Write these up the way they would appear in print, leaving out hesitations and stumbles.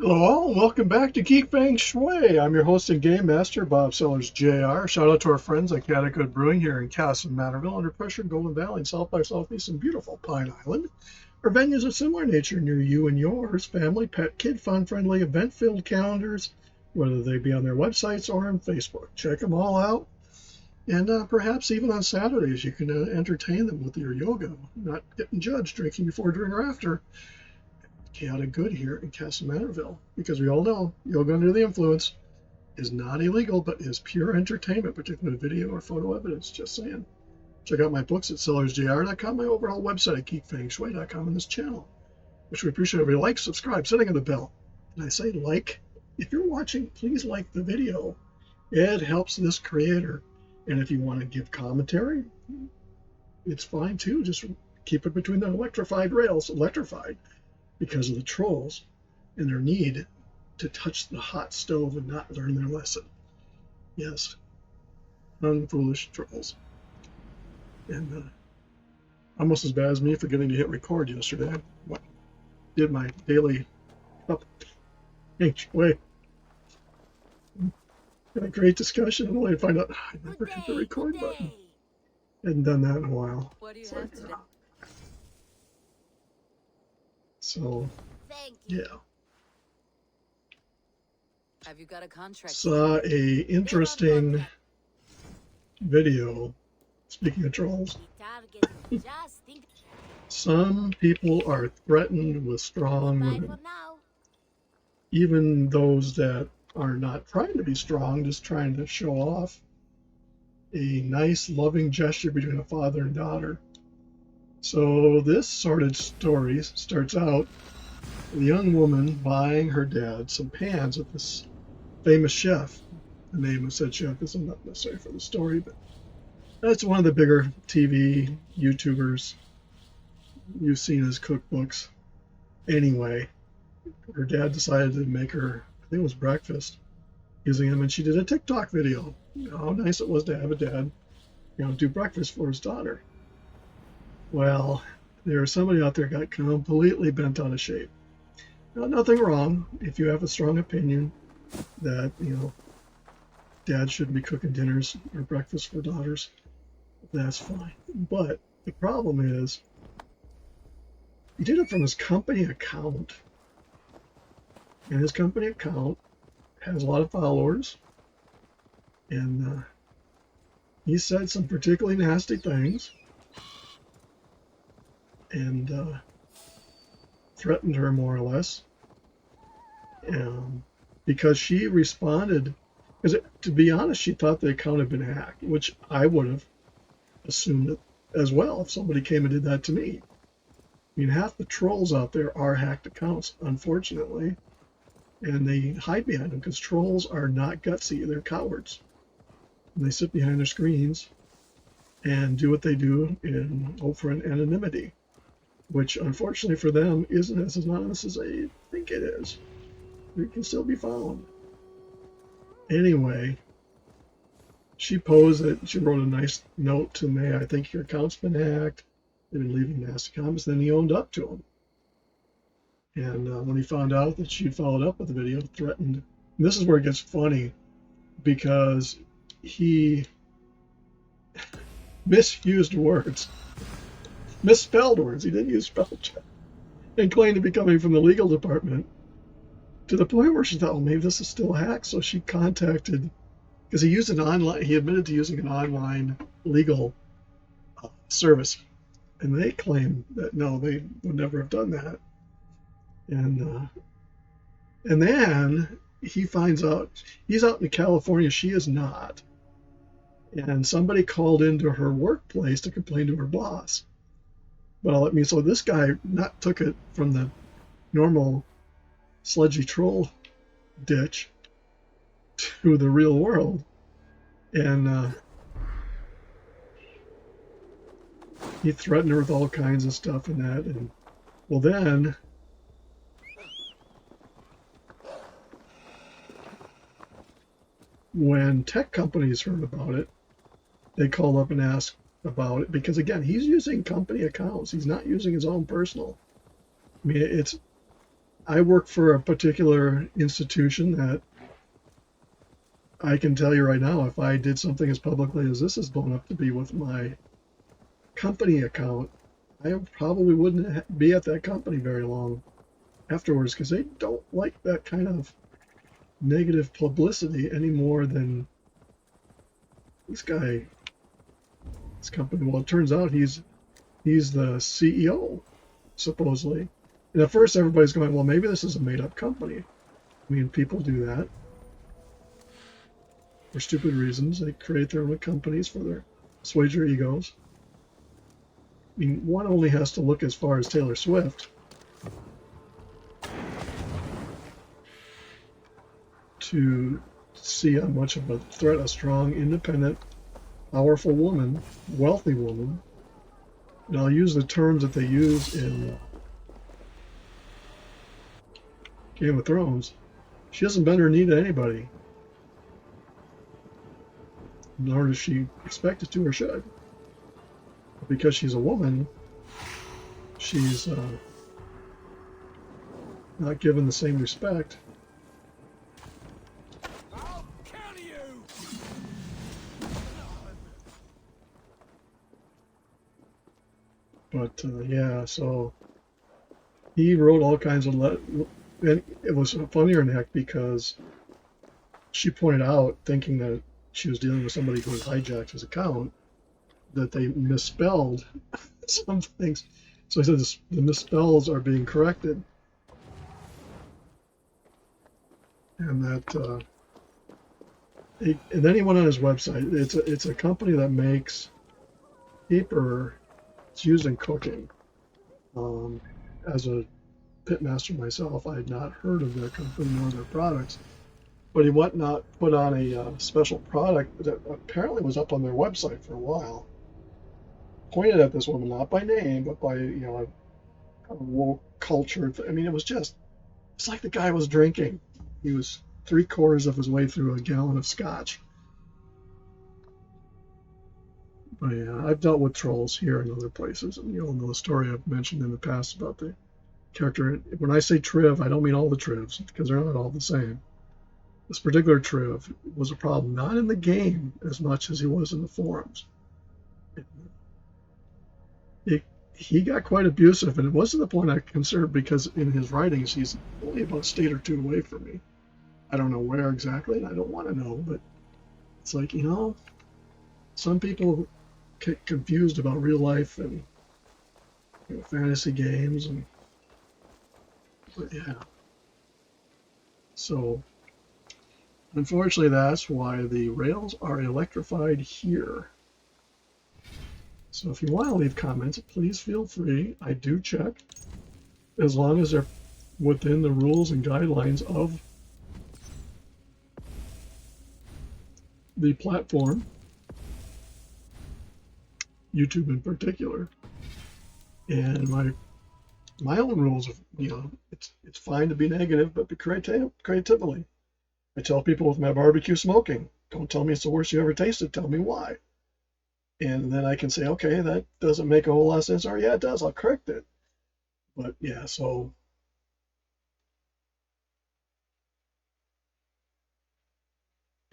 Hello all, and welcome back to Geek, Feng Shui. I'm your host and game master, Bob Sellers Jr. Shout out to our friends at Catacould Brewing here in Casa Matterville, Under Pressure, Golden Valley, and South by Southeast and beautiful Pine Island. Our venues of similar nature near you and yours, family, pet, kid, fun-friendly, event-filled calendars, whether they be on their websites or on Facebook. Check them all out. And perhaps even on Saturdays, you can entertain them with your yoga, not getting judged, drinking before, during, or after. Chaotic Good here in Casa Matterville, because we all know yoga under the influence is not illegal, but is pure entertainment, particularly video or photo evidence. Just saying. Check out my books at sellersjr.com, my overall website at geekfengshui.com, and this channel, which we appreciate. Everybody like, subscribe, setting on the bell. And I say like, if you're watching, please like the video. It helps this creator. And if you want to give commentary, it's fine too. Just keep it between the electrified rails, electrified, because of the trolls and their need to touch the hot stove and not learn their lesson. Yes, unfoolish trolls. And almost as bad as me forgetting to hit record yesterday. I did my daily up way. Had a great discussion, and only to find out I never hit the record button. Hadn't done that in a while. What do you have today? So, yeah. Have you got a contract? Saw a interesting video. Speaking of trolls, some people are threatened with strong women. Even those that are not trying to be strong, just trying to show off a nice, loving gesture between a father and daughter. So this sordid story starts out with a young woman buying her dad some pans at this famous chef. The name of said chef isn't not necessary for the story, but that's one of the bigger TV YouTubers you've seen his cookbooks. Anyway, her dad decided to make her, I think it was breakfast, using him, and she did a TikTok video. You know, how nice it was to have a dad, do breakfast for his daughter. Well, there's somebody out there got completely bent out of shape. Now, nothing wrong if you have a strong opinion that, dad shouldn't be cooking dinners or breakfast for daughters. That's fine. But the problem is, he did it from his company account. And his company account has a lot of followers. And he said some particularly nasty things. And threatened her more or less, because she responded. Because to be honest, she thought the account had been hacked, which I would have assumed it as well if somebody came and did that to me. I mean, half the trolls out there are hacked accounts, unfortunately, and they hide behind them because trolls are not gutsy; they're cowards, and they sit behind their screens and do what they do in open anonymity, which unfortunately for them isn't as anonymous as they think it is. It can still be found. Anyway, she posed it. She wrote a nice note to me. I think your account's been hacked. They've been leaving nasty comments. Then he owned up to him. And when he found out that she'd followed up with the video, threatened. And this is where it gets funny, because he misused words. Misspelled words. He didn't use spell check, and claimed to be coming from the legal department, to the point where she thought, well, maybe this is still hacked. So she contacted, because he admitted to using an online legal service, and they claim that no, they would never have done that. And then he finds out he's out in California, she is not, and somebody called into her workplace to complain to her boss. Well, so this guy not took it from the normal sludgy troll ditch to the real world. And he threatened her with all kinds of stuff and that. And well, then when tech companies heard about it, they called up and asked about it, because again, he's using company accounts. He's not using his own personal. I mean, I work for a particular institution that I can tell you right now, if I did something as publicly as this is blown up to be with my company account, I probably wouldn't be at that company very long afterwards because they don't like that kind of negative publicity any more than this guy, this company. Well, it turns out he's the CEO, supposedly. And at first everybody's going, well, maybe this is a made up company. I mean, people do that for stupid reasons. They create their own companies for their assuage their egos. I mean, one only has to look as far as Taylor Swift to see how much of a threat a strong, independent, powerful woman, wealthy woman, and I'll use the terms that they use in Game of Thrones. She doesn't bend her knee to anybody, nor does she expect it to or should. But because she's a woman, she's not given the same respect. I'll kill you! But yeah, so he wrote all kinds of and it was funnier than heck because she pointed out, thinking that she was dealing with somebody who had hijacked his account, that they misspelled some things. So he said the misspells are being corrected, and that and then he went on his website. It's a company that makes paper. It's used in cooking. As a pitmaster myself, I had not heard of their company nor their products. But he put on a special product that apparently was up on their website for a while. Pointed at this woman, not by name, but by a woke culture. I mean, it's like the guy was drinking. He was 3/4 of his way through a gallon of scotch. But yeah, I've dealt with trolls here and other places, and you'll know the story I've mentioned in the past about the character. When I say Triv, I don't mean all the Trivs, because they're not all the same. This particular Triv was a problem, not in the game as much as he was in the forums. He got quite abusive, and it wasn't the point I considered, because in his writings, he's only about a state or two away from me. I don't know where exactly, and I don't want to know, but it's like, some people get confused about real life and fantasy games, but yeah. So unfortunately, that's why the rails are electrified here. So if you want to leave comments, please feel free. I do check, as long as they're within the rules and guidelines of the platform, YouTube in particular. And my own rules of, it's fine to be negative, but be creatively. I tell people with my barbecue smoking, don't tell me it's the worst you ever tasted, tell me why. And then I can say, okay, that doesn't make a whole lot of sense, or yeah, it does, I'll correct it. But yeah, so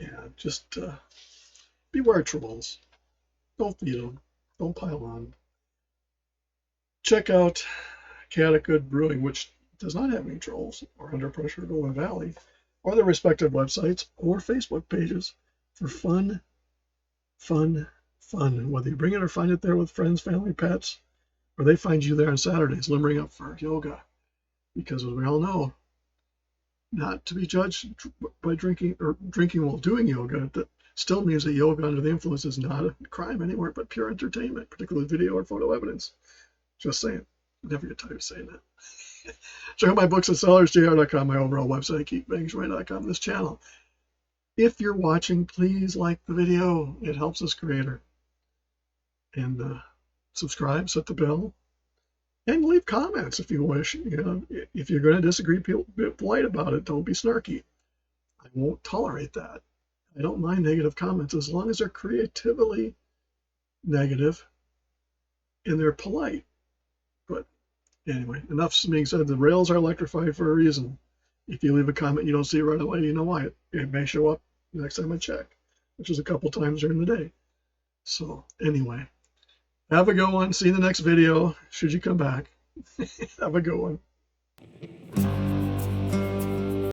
yeah, just beware trolls. Don't feed them. Don't pile on. Check out Chaotic Good Brewing, which does not have any trolls, or Under Pressure Golden Valley, or their respective websites or Facebook pages for fun. Whether you bring it or find it there with friends, family, pets, or they find you there on Saturdays limbering up for yoga. Because as we all know, not to be judged by drinking while doing yoga, that still means that yoga under the influence is not a crime anywhere but pure entertainment, particularly video or photo evidence. Just saying. Never get tired of saying that. Check out my books at sellersjr.com, my overall website, geekbangshui.com, this channel. If you're watching, please like the video. It helps us creator. And subscribe, set the bell, and leave comments if you wish. If you're going to disagree, be polite about it. Don't be snarky. I won't tolerate that. I don't mind negative comments as long as they're creatively negative and they're polite. But Anyway, enough being said. The rails are electrified for a reason. If you leave a comment, you don't see it right away, you know why. It may show up next time I check, which is a couple times during the day. So anyway, have a good one. See you in the next video, should you come back. Have a good one.